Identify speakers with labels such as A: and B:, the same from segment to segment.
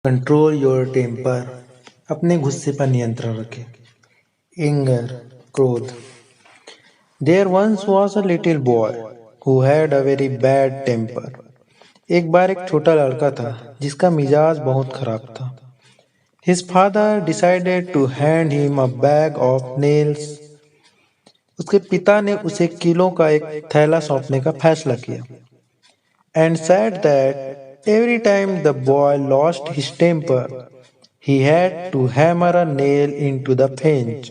A: Control your temper, अपने गुस्से पर नियंत्रण रखें। एंगर, क्रोध। There once was a little boy who had a very bad temper. एक बार एक छोटा लड़का था जिसका मिजाज बहुत खराब था। His father decided to hand him a bag of nails. उसके पिता ने उसे कीलों का एक थैला सौंपने का फैसला किया। And said that every time the boy lost his temper he had to hammer a nail into the fence।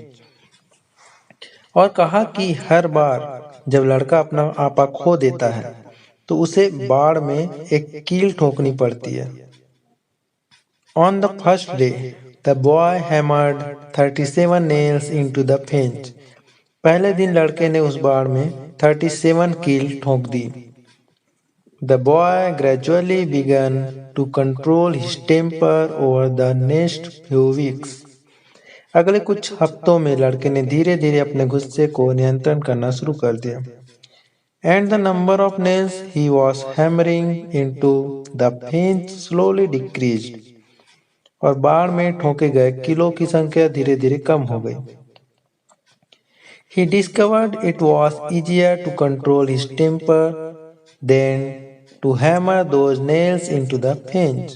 A: और कहा कि हर बार जब लड़का अपना आपा खो देता है तो उसे बाड़ में एक कील ठोकनी पड़ती है। On the first day, the boy hammered 37 nails into the fence। पहले दिन लड़के ने उस बाड़ में 37 कील ठोक दी। The boy gradually began to control his temper over the next few weeks। अगले कुछ हफ्तों में लड़के ने धीरे धीरे अपने गुस्से को नियंत्रण करना शुरू कर दिया। And the number of nails he was hammering into the fence slowly decreased। और बाढ़ में ठोके गए किलो की संख्या धीरे धीरे कम हो गई। He discovered it was easier to control his temper than to hammer those nails into the fence।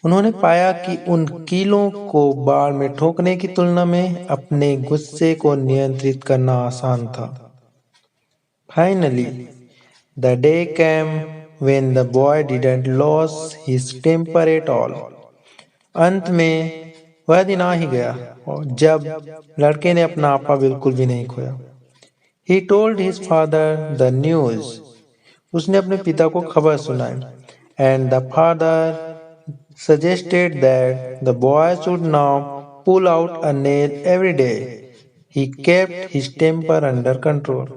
A: उन्होंने पाया कि उन कीलों को बाढ़ में ठोकने की तुलना में अपने गुस्से को नियंत्रित करना आसान था। Finally, the day came when the boy didn't lose his temper at all। अंत में वह दिन आ ही गया और जब लड़के ने अपना आपा बिल्कुल भी नहीं खोया। He told his father the news। उसने अपने पिता को खबर सुनाई। And the father suggested that the boy should now pull out a nail every day। He kept his temper under control।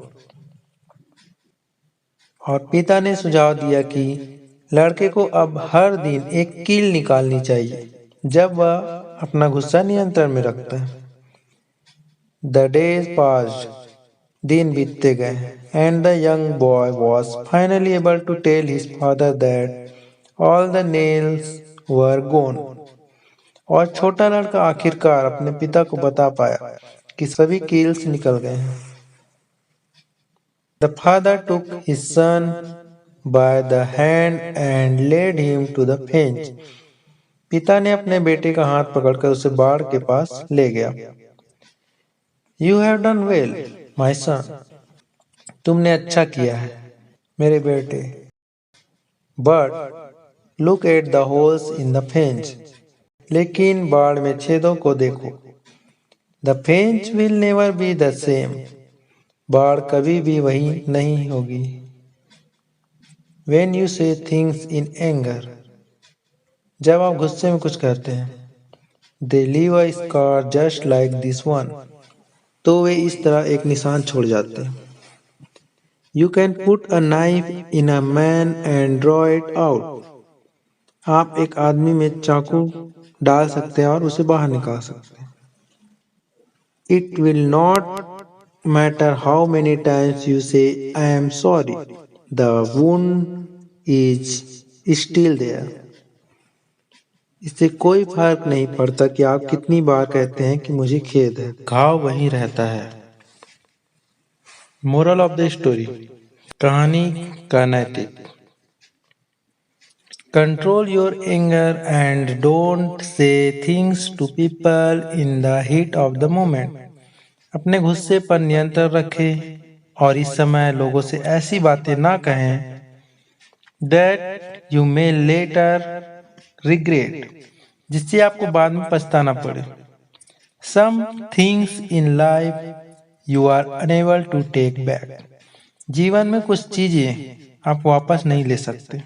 A: और पिता ने सुझाव दिया कि लड़के को अब हर दिन एक कील निकालनी चाहिए जब वह अपना गुस्सा नियंत्रण में रखता है। The days passed। दिन बीतते गए। And the young boy was finally able to tell his father that all the nails were gone। और छोटा लड़का आखिरकार अपने पिता को बता पाया कि सभी कील्स निकल गए हैं। The father took his son by the hand and led him to the fence। पिता ने अपने बेटे का हाथ पकड़कर उसे बाड़ के पास ले गया। You have done well, my son। तुमने अच्छा किया है मेरे बेटे। But look at the holes in the fence। लेकिन बाड़ में छेदों को देखो। The fence will never be the same। बाड़ कभी भी वही नहीं होगी। When you say things in anger। जब आप गुस्से में कुछ कहते हैं। They leave a scar just like this one। तो वे इस तरह एक निशान छोड़ जाते हैं। You can put a knife in a man and draw it out। आप एक आदमी में चाकू डाल सकते हैं और उसे बाहर निकाल सकते हैं। It will not matter how many times you say I am sorry। The wound is still there। इससे कोई फर्क नहीं पड़ता कि आप कितनी बार कहते हैं कि मुझे खेद है, घाव वहीं रहता है। मोरल ऑफ द स्टोरी, कहानी का नैतिक। Control your anger and don't say things to people in the heat of the moment. अपने गुस्से पर नियंत्रण रखें और इस समय लोगों से ऐसी बातें ना कहें that you may later regret, जिससे आपको बाद में पछताना पड़े। Some things in life you are unable to take back. जीवन में कुछ चीजें आप वापस नहीं ले सकते।